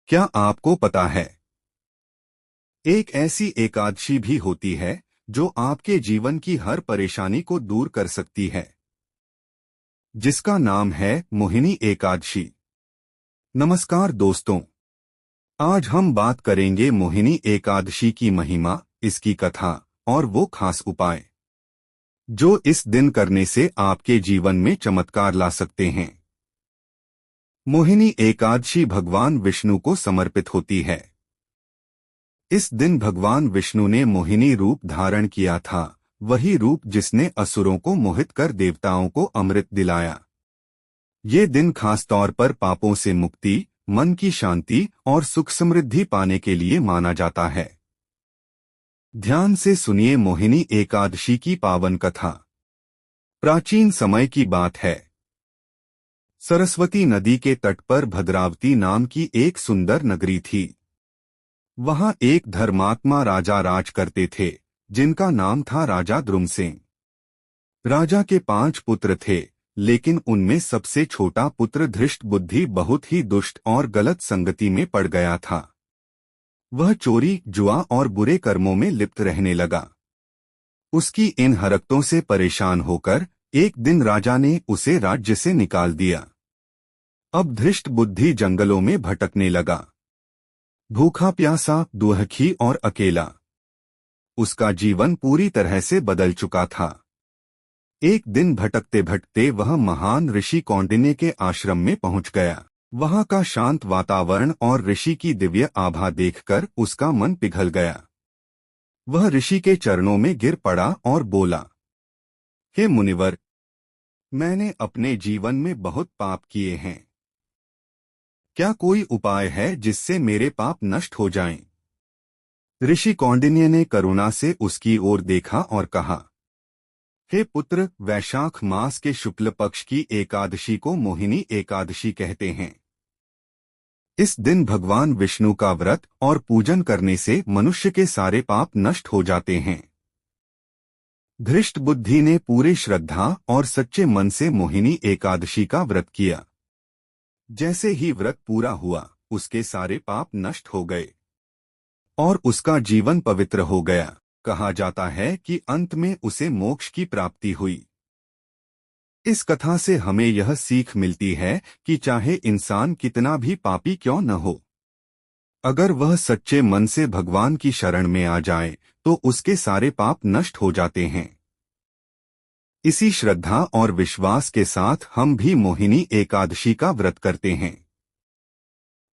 क्या आपको पता है, एक ऐसी एकादशी भी होती है जो आपके जीवन की हर परेशानी को दूर कर सकती है, जिसका नाम है मोहिनी एकादशी। नमस्कार दोस्तों, आज हम बात करेंगे मोहिनी एकादशी की महिमा, इसकी कथा और वो खास उपाय जो इस दिन करने से आपके जीवन में चमत्कार ला सकते हैं। मोहिनी एकादशी भगवान विष्णु को समर्पित होती है। इस दिन भगवान विष्णु ने मोहिनी रूप धारण किया था, वही रूप जिसने असुरों को मोहित कर देवताओं को अमृत दिलाया। ये दिन खास तौर पर पापों से मुक्ति, मन की शांति और सुख समृद्धि पाने के लिए माना जाता है। ध्यान से सुनिए मोहिनी एकादशी की पावन कथा। प्राचीन समय की बात है। सरस्वती नदी के तट पर भद्रावती नाम की एक सुंदर नगरी थी। वहां एक धर्मात्मा राजा राज करते थे, जिनका नाम था राजा द्रुमसेन। राजा के 5 पुत्र थे, लेकिन उनमें सबसे छोटा पुत्र धृष्ट बुद्धि बहुत ही दुष्ट और गलत संगति में पड़ गया था। वह चोरी, जुआ और बुरे कर्मों में लिप्त रहने लगा। उसकी इन हरकतों से परेशान होकर एक दिन राजा ने उसे राज्य से निकाल दिया। अब धृष्ट बुद्धि जंगलों में भटकने लगा, भूखा प्यासा, दुहखी और अकेला। उसका जीवन पूरी तरह से बदल चुका था। एक दिन भटकते भटकते वह महान ऋषि कौंडिन्य के आश्रम में पहुंच गया। वहां का शांत वातावरण और ऋषि की दिव्य आभा देखकर उसका मन पिघल गया। वह ऋषि के चरणों में गिर पड़ा और बोला, हे मुनिवर, मैंने अपने जीवन में बहुत पाप किए हैं। क्या कोई उपाय है जिससे मेरे पाप नष्ट हो जाएं? ऋषि कौंडिन्य ने करुणा से उसकी ओर देखा और कहा, हे पुत्र, वैशाख मास के शुक्ल पक्ष की एकादशी को मोहिनी एकादशी कहते हैं। इस दिन भगवान विष्णु का व्रत और पूजन करने से मनुष्य के सारे पाप नष्ट हो जाते हैं। धृष्ट बुद्धि ने पूरे श्रद्धा और सच्चे मन से मोहिनी एकादशी का व्रत किया। जैसे ही व्रत पूरा हुआ, उसके सारे पाप नष्ट हो गए और उसका जीवन पवित्र हो गया। कहा जाता है कि अंत में उसे मोक्ष की प्राप्ति हुई। इस कथा से हमें यह सीख मिलती है कि चाहे इंसान कितना भी पापी क्यों न हो, अगर वह सच्चे मन से भगवान की शरण में आ जाए तो उसके सारे पाप नष्ट हो जाते हैं। इसी श्रद्धा और विश्वास के साथ हम भी मोहिनी एकादशी का व्रत करते हैं।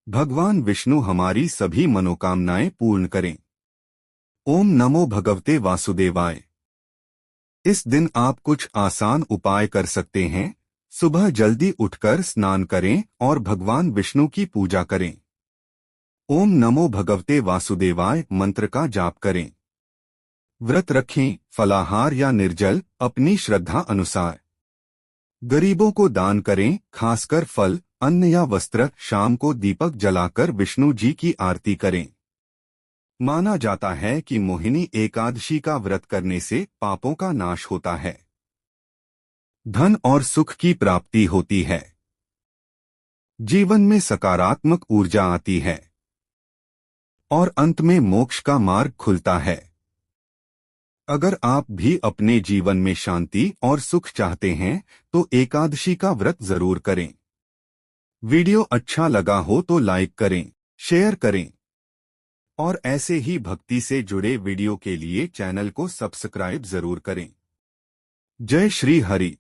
भगवान विष्णु हमारी सभी मनोकामनाएं पूर्ण करें। ओम नमो भगवते वासुदेवाय। इस दिन आप कुछ आसान उपाय कर सकते हैं। सुबह जल्दी उठकर स्नान करें और भगवान विष्णु की पूजा करें। ओम नमो भगवते वासुदेवाय मंत्र का जाप करें। व्रत रखें, फलाहार या निर्जल, अपनी श्रद्धा अनुसार। गरीबों को दान करें, खासकर फल, अन्न या वस्त्र। शाम को दीपक जलाकर विष्णु जी की आरती करें। माना जाता है कि मोहिनी एकादशी का व्रत करने से पापों का नाश होता है, धन और सुख की प्राप्ति होती है, जीवन में सकारात्मक ऊर्जा आती है और अंत में मोक्ष का मार्ग खुलता है। अगर आप भी अपने जीवन में शांति और सुख चाहते हैं तो एकादशी का व्रत जरूर करें। वीडियो अच्छा लगा हो तो लाइक करें, शेयर करें और ऐसे ही भक्ति से जुड़े वीडियो के लिए चैनल को सब्सक्राइब जरूर करें। जय श्री हरि।